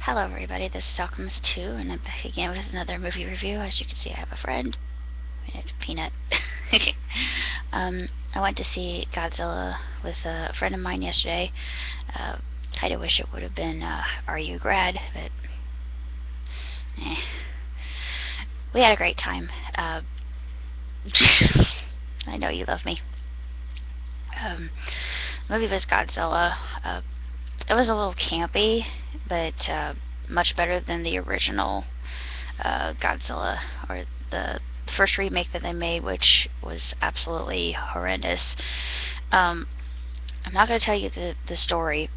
Hello everybody, this is Alchemist2, and I'm back again with another movie review. As you can see, I have a friend, Peanut. I went to see Godzilla with a friend of mine yesterday. Kinda wish it would have been Are You Grad, but we had a great time. I know you love me. The movie was Godzilla. It was a little campy, but much better than the original Godzilla, or the first remake that they made, which was absolutely horrendous. I'm not going to tell you the story,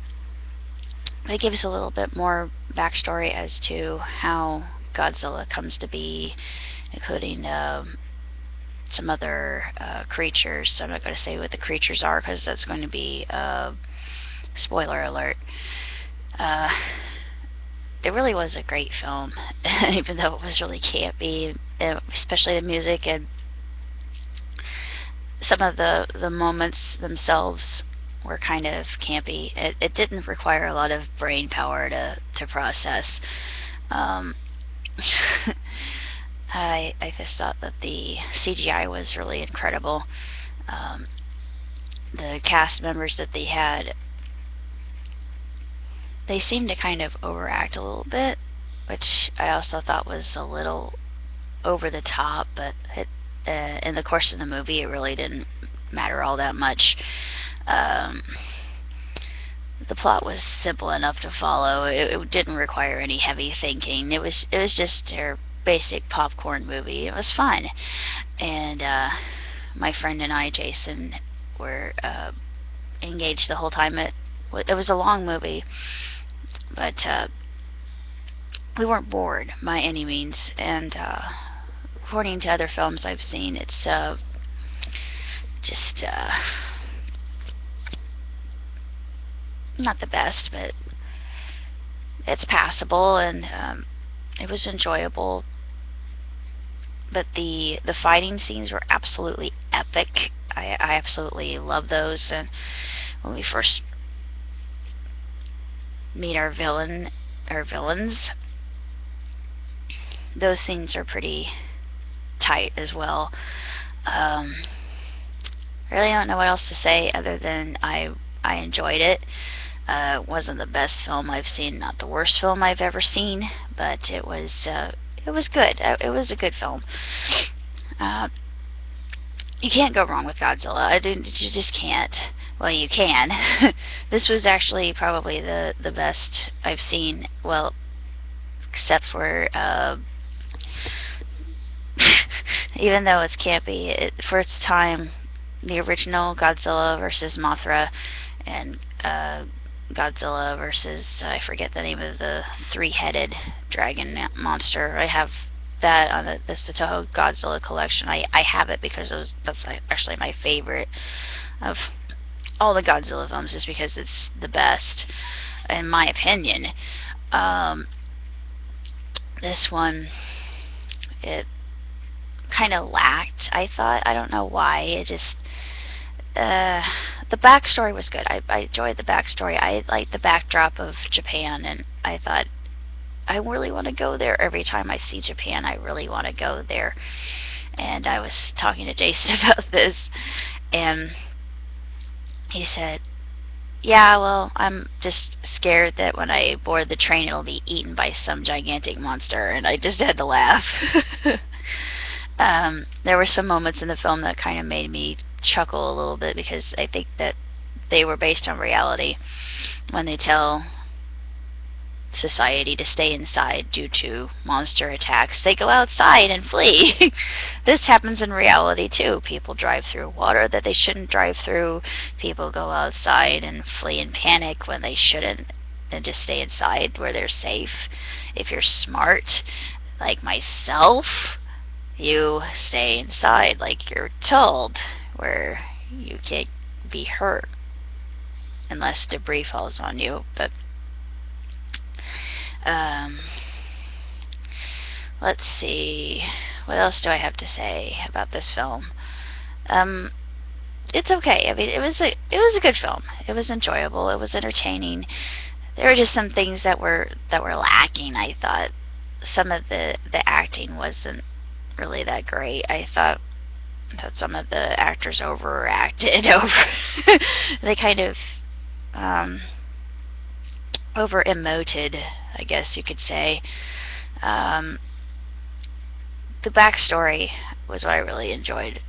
but it gives a little bit more backstory as to how Godzilla comes to be, including some other creatures. I'm not going to say what the creatures are because that's going to be spoiler alert. It really was a great film, even though it was really campy, especially the music and some of the moments themselves were kind of campy. It didn't require a lot of brain power to process. I just thought that the CGI was really incredible. The cast members that they had, they seemed to kind of overact a little bit, which I also thought was a little over the top, but in the course of the movie it really didn't matter all that much. The plot was simple enough to follow. It didn't require any heavy thinking. It was just your basic popcorn movie. It was fun, and my friend and I, Jason, were engaged the whole time. It was a long movie, but we weren't bored by any means. And according to other films I've seen, it's just not the best, but it's passable, and it was enjoyable. But the fighting scenes were absolutely epic. I absolutely love those. And when we first meet our villains, those scenes are pretty tight as well. Really don't know what else to say other than I enjoyed it. It wasn't the best film I've seen, not the worst film I've ever seen, but it was good. It was a good film. You can't go wrong with Godzilla. You just can't. Well, you can. This was actually probably the best I've seen. Well, except for even though it's campy, for its time, the original Godzilla versus Mothra and Godzilla versus, I forget the name of the three-headed dragon monster. I have that on the Toho Godzilla collection. I have it because that's actually my favorite of all the Godzilla films, just because it's the best, in my opinion. This one, it kind of lacked, I thought. I don't know why. It just the backstory was good. I enjoyed the backstory. I liked the backdrop of Japan, and I thought, I really want to go there. Every time I see Japan, I really want to go there. And I was talking to Jason about this, and he said, yeah, well, I'm just scared that when I board the train, it'll be eaten by some gigantic monster. And I just had to laugh. There were some moments in the film that kind of made me chuckle a little bit, because I think that they were based on reality. When they tell society to stay inside due to monster attacks, they go outside and flee. This happens in reality too. People drive through water that they shouldn't drive through. People go outside and flee in panic when they shouldn't, and just stay inside where they're safe. If you're smart, like myself, you stay inside like you're told, where you can't be hurt unless debris falls on you. But let's see, what else do I have to say about this film? It's okay. I mean, it was a good film. It was enjoyable. It was entertaining. there were just some things that were lacking. I thought some of the acting wasn't really that great. I thought that some of the actors overacted over. They kind of um, over emoted, I guess you could say. Um, the backstory was what I really enjoyed.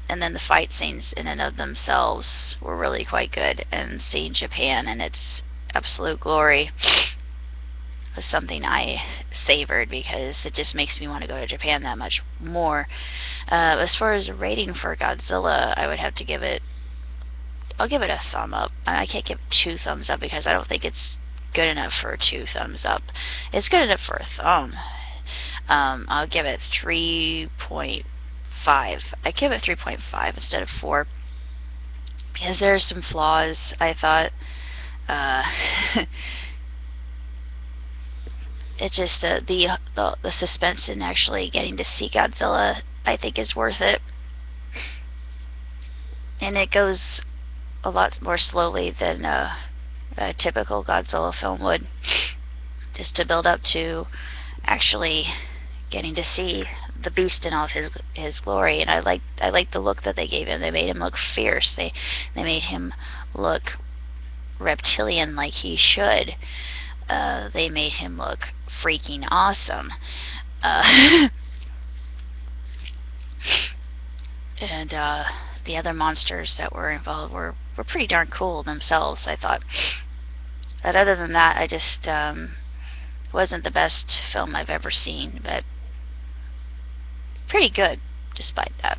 And then the fight scenes in and of themselves were really quite good. And seeing Japan in its absolute glory was something I savored because it just makes me want to go to Japan that much more. As far as a rating for Godzilla, I would have to give it. I'll give it a thumb up. I can't give 2 thumbs up because I don't think it's good enough for 2 thumbs up. It's good enough for a thumb. I'll give it 3.5. I give it 3.5 instead of 4 because there's some flaws. I thought it's just the suspense in actually getting to see Godzilla, I think, is worth it, and it goes a lot more slowly than a typical Godzilla film would, just to build up to actually getting to see the beast in all of his glory. And I like the look that they gave him. They made him look fierce. They made him look reptilian like he should. They made him look freaking awesome. And the other monsters that were involved were pretty darn cool themselves, I thought. But other than that, I just wasn't the best film I've ever seen, but pretty good despite that.